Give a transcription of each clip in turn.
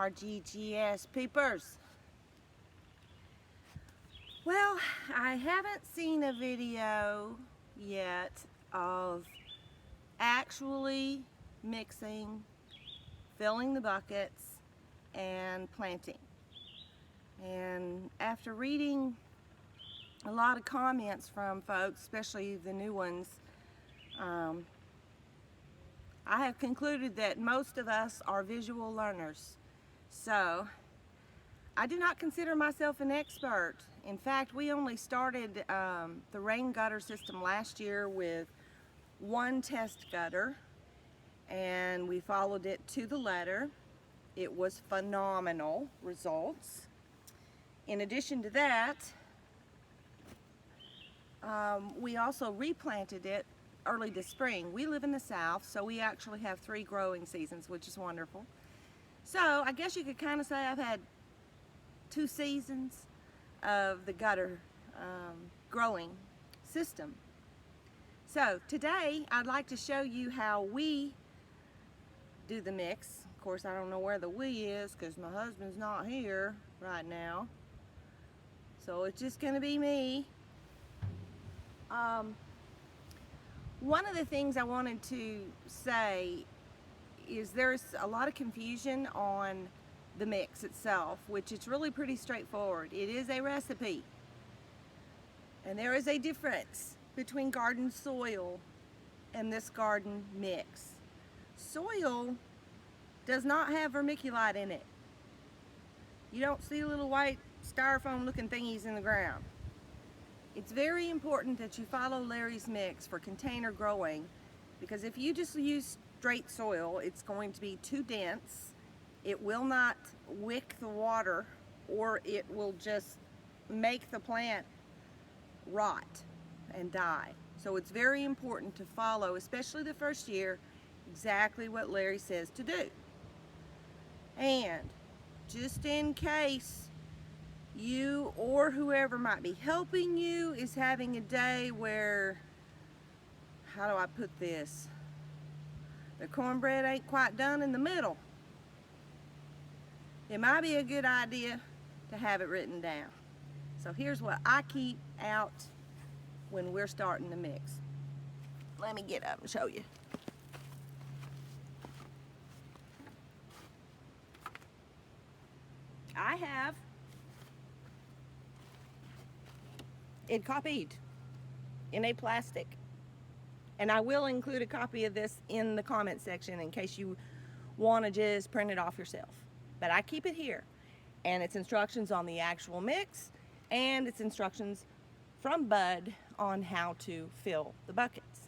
RGGS peepers. Well, I haven't seen a video yet of actually mixing, filling the buckets, and planting. And after reading a lot of comments from folks, especially the new ones, I have concluded that most of us are visual learners. So I do not consider myself an expert. In fact, we only started the rain gutter system last year with one test gutter, and we followed it to the letter. It was phenomenal results. In addition to that, we also replanted it early this spring. We live in the South, so we actually have 3 growing seasons, which is wonderful. So I guess you could kind of say I've had 2 seasons of the gutter growing system. So today I'd like to show you how we do the mix. Of course, I don't know where the we is because my husband's not here right now. So it's just going to be me. One of the things I wanted to say is there's a lot of confusion on the mix itself, which is really pretty straightforward. It is a recipe, and there is a difference between garden soil and this garden mix. Soil does not have vermiculite in it. You don't see little white styrofoam looking thingies in the ground. It's very important that you follow Larry's mix for container growing, because if you just use straight soil, it's going to be too dense. It will not wick the water, or it will just make the plant rot and die. So it's very important to follow, especially the first year, exactly what Larry says to do. And just in case you or whoever might be helping you is having a day where, how do I put this? The cornbread ain't quite done in the middle. It might be a good idea to have it written down. So here's what I keep out when we're starting the mix. Let me get up and show you. I have it copied in a plastic, and I will include a copy of this in the comment section in case you want to just print it off yourself. But I keep it here, and it's instructions on the actual mix, and it's instructions from Bud on how to fill the buckets.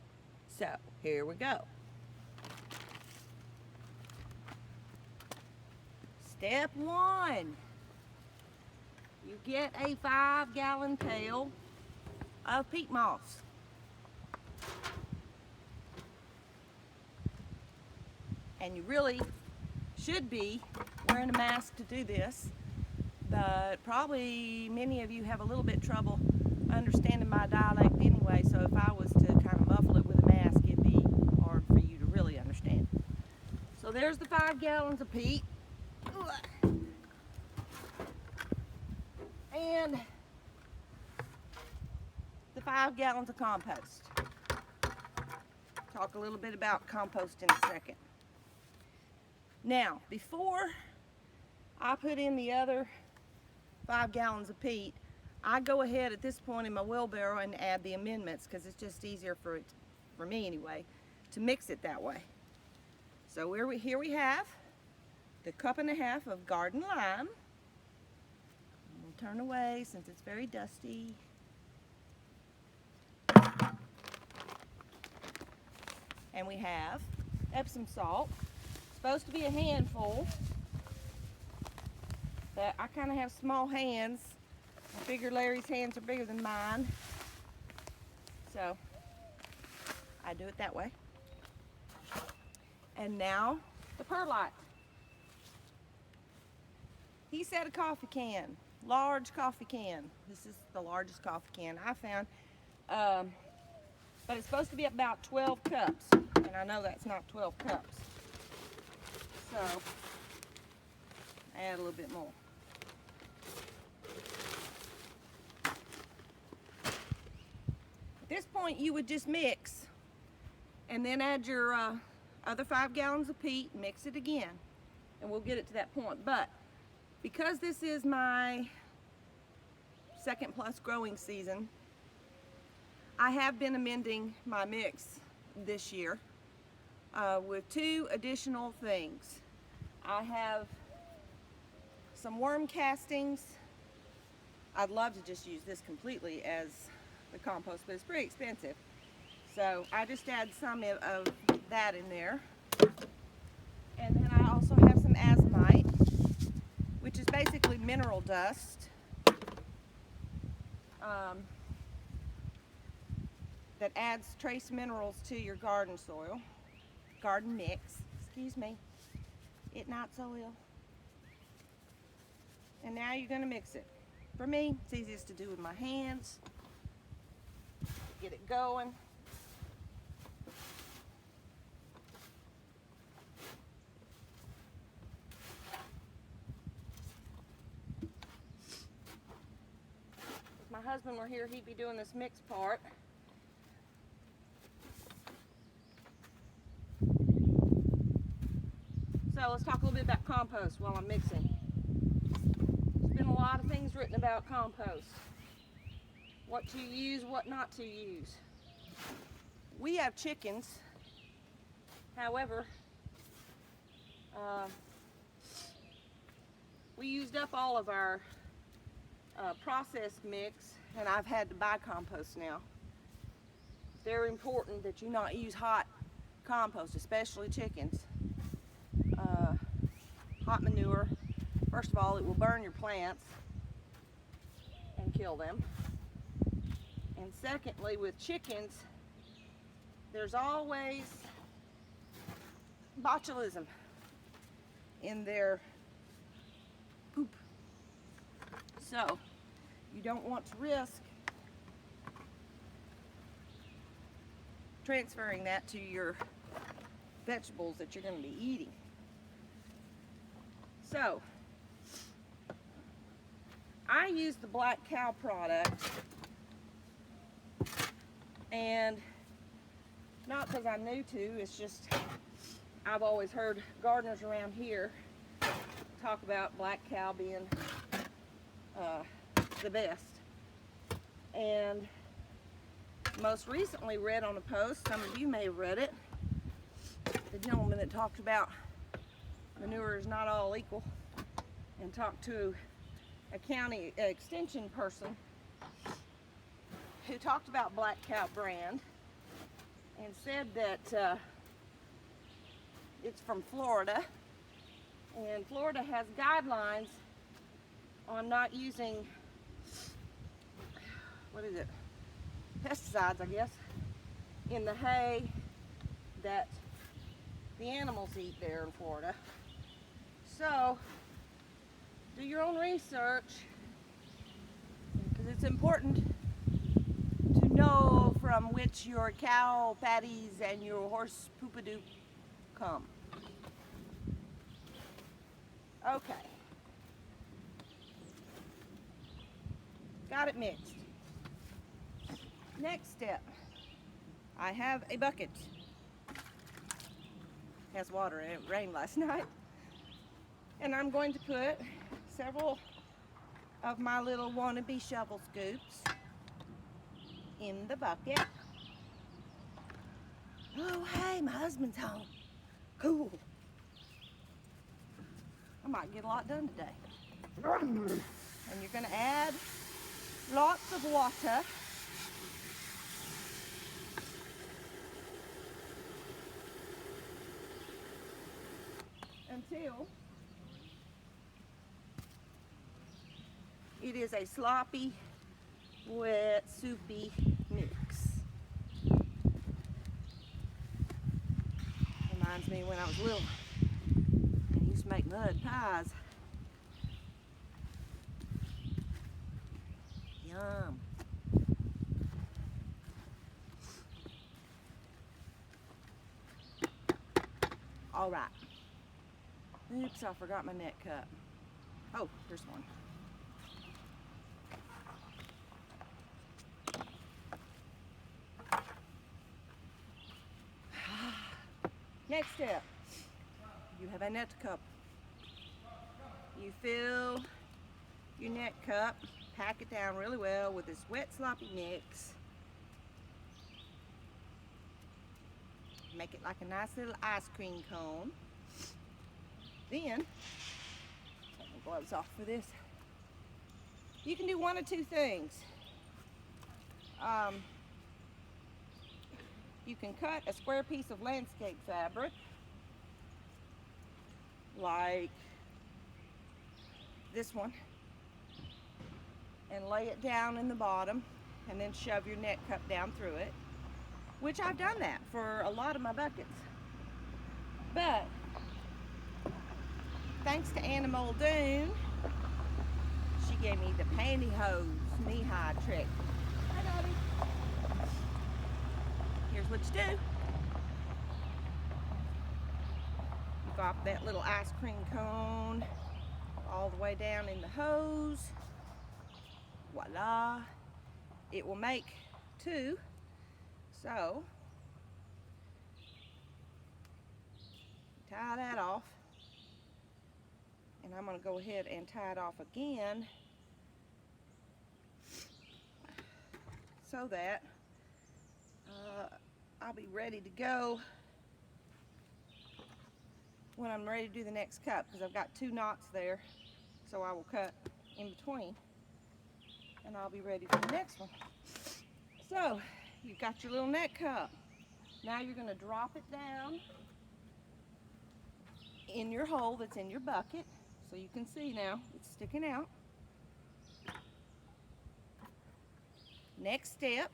So here we go. Step 1, you get a 5-gallon pail of peat moss. And you really should be wearing a mask to do this, but probably many of you have a little bit trouble understanding my dialect anyway, so if I was to kind of muffle it with a mask, it'd be hard for you to really understand. So there's the 5 gallons of peat. And the 5 gallons of compost. Talk a little bit about compost in a second. Now, before I put in the other 5 gallons of peat, I go ahead at this point in my wheelbarrow and add the amendments, because it's just easier for me anyway, to mix it that way. So here we have the 1.5 cups of garden lime. We'll turn away since it's very dusty. And we have Epsom salt. It's supposed to be a handful, but I kind of have small hands. I figure Larry's hands are bigger than mine, so I do it that way. And now the perlite. He said a coffee can, large coffee can. This is the largest coffee can I found. But it's supposed to be about 12 cups, and I know that's not 12 cups. So Add a little bit more. At this point, you would just mix and then add your other 5 gallons of peat, mix it again, and we'll get it to that point. But because this is my second plus growing season, I have been amending my mix this year with 2 additional things. I have some worm castings. I'd love to just use this completely as the compost, but it's pretty expensive. So I just add some of that in there. And then I also have some azomite, which is basically mineral dust that adds trace minerals to your garden soil, garden mix, excuse me, it not so ill. And now you're gonna mix it. For me, it's easiest to do with my hands. Get it going. If my husband were here, he'd be doing this mix part. So let's talk a little bit about compost while I'm mixing. There's been a lot of things written about compost. What to use, what not to use. We have chickens. However, we used up all of our processed mix, and I've had to buy compost now. It's very important that you not use hot compost, especially chickens. Hot manure, first of all, it will burn your plants and kill them. And secondly, with chickens, there's always botulism in their poop. So you don't want to risk transferring that to your vegetables that you're going to be eating. So I use the Black Cow product, and not because I'm new to, it's just I've always heard gardeners around here talk about Black Cow being the best. And most recently read on a post, some of you may have read it, the gentleman that talked about manure is not all equal, and talked to a county extension person who talked about Black Cow brand and said that it's from Florida, and Florida has guidelines on not using, what is it, pesticides, I guess, in the hay that the animals eat there in Florida. So do your own research, because it's important to know from which your cow patties and your horse poopadoo come. Okay. Got it mixed. Next step, I have a bucket. Has water in it. It rained last night. And I'm going to put several of my little wannabe shovel scoops in the bucket. Oh, hey, my husband's home. Cool. I might get a lot done today. And you're going to add lots of water. Until it is a sloppy, wet, soupy mix. Reminds me when I was little, I used to make mud pies. Yum. All right. Oops, I forgot my net cup. Oh, here's one. Next step, you have a net cup. You fill your net cup, pack it down really well with this wet sloppy mix. Make it like a nice little ice cream cone. Then, take my gloves off for this. You can do one of two things. You can cut a square piece of landscape fabric, like this one, and lay it down in the bottom, and then shove your net cup down through it, which I've done that for a lot of my buckets. But thanks to Anna Muldoon, she gave me the pantyhose knee-high trick. Hi, Dottie. Here's what you do. You drop that little ice cream cone all the way down in the hose. Voila. It will make two. So, tie that off. And I'm going to go ahead and tie it off again so that I'll be ready to go when I'm ready to do the next cup, because I've got 2 knots there, so I will cut in between and I'll be ready for the next one. So you've got your little net cup. Now you're going to drop it down in your hole that's in your bucket, so you can see now it's sticking out. Next step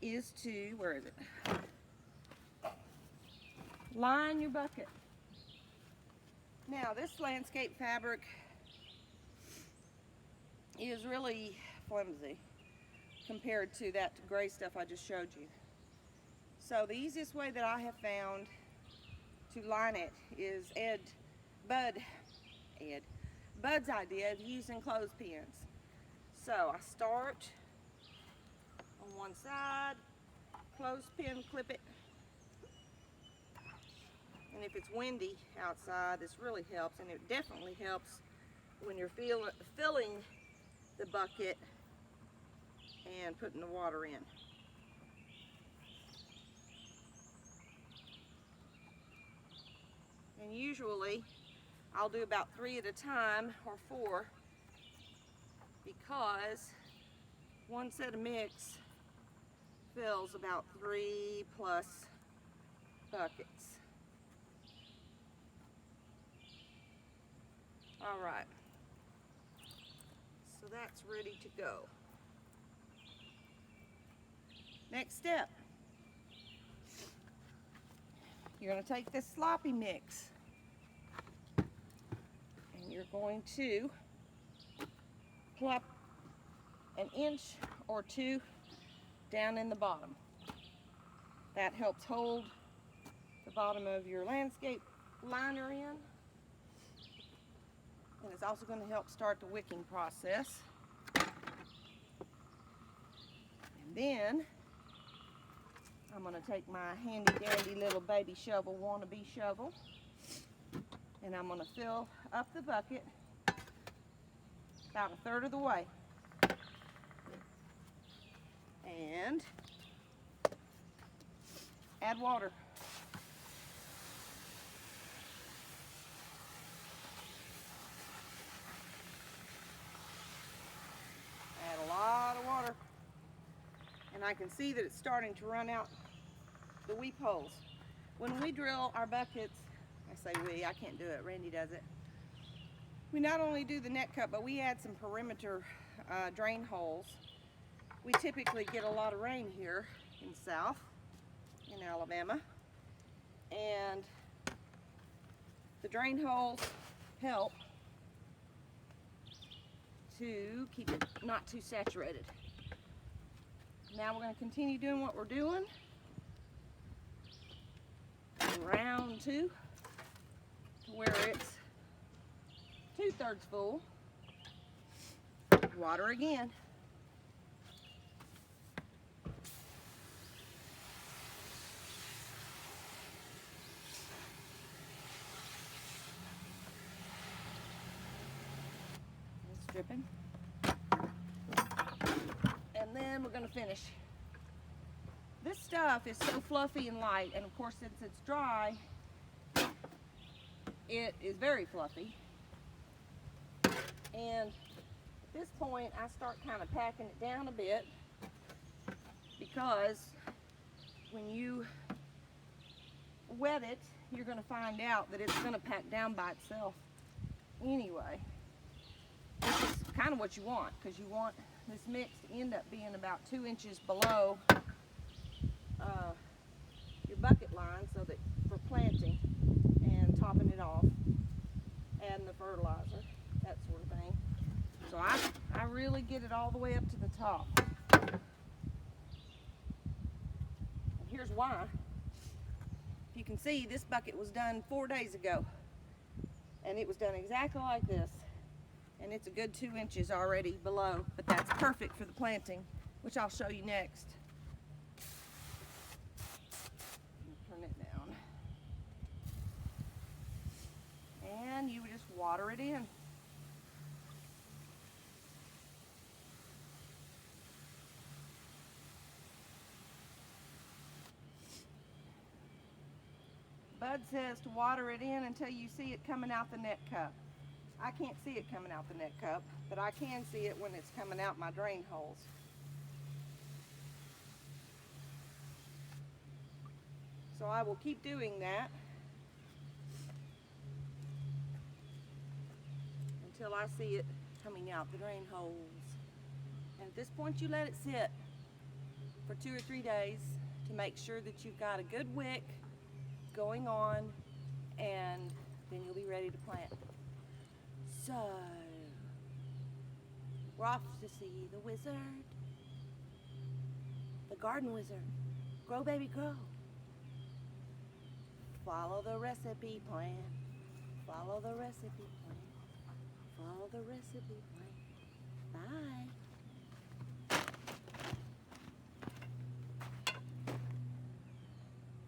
is to, where is it? Line your bucket. Now this landscape fabric is really flimsy compared to that gray stuff I just showed you. So the easiest way that I have found to line it is Bud's idea of using clothespins. So I start on one side, clothespin clip it, and if it's windy outside, this really helps, and it definitely helps when you're filling the bucket and putting the water in. And usually I'll do about 3 at a time, or 4, because one set of mix fills about 3+ buckets. All right, so that's ready to go. Next step, you're going to take this sloppy mix and you're going to plop 1 inch or 2 down in the bottom. That helps hold the bottom of your landscape liner in, and it's also going to help start the wicking process. And then I'm going to take my handy dandy little baby shovel, wannabe shovel, and I'm going to fill up the bucket about 1/3 of the way. And add water. Add a lot of water. And I can see that it's starting to run out the weep holes. When we drill our buckets, I say we, I can't do it, Randy does it. We not only do the net cut, but we add some perimeter drain holes. We typically get a lot of rain here in South, in Alabama, and the drain holes help to keep it not too saturated. Now we're going to continue doing what we're doing. Round 2 to where it's 2/3 full. Water again. It's dripping. And then we're going to finish. This stuff is so fluffy and light, and of course since it's dry, it is very fluffy. And at this point I start kind of packing it down a bit, because when you wet it, you're going to find out that it's going to pack down by itself anyway. Which is kind of what you want, because you want this mix to end up being about 2 inches below your bucket line, so that for planting and topping it off, adding the fertilizer, that sort of thing. So I really get it all the way up to the top. And here's why. If you can see, this bucket was done 4 days ago, and it was done exactly like this, and it's a good 2 inches already below, but that's perfect for the planting, which I'll show you next. Turn it down. And you would just water it in. Bud says to water it in until you see it coming out the net cup. I can't see it coming out the net cup, but I can see it when it's coming out my drain holes. So I will keep doing that until I see it coming out the drain holes. And at this point you let it sit for 2 or 3 days to make sure that you've got a good wick going on, and then you'll be ready to plant. So, we're off to see the wizard, the garden wizard. Grow, baby, grow. Follow the recipe plan. Follow the recipe plan. Follow the recipe plan. Bye.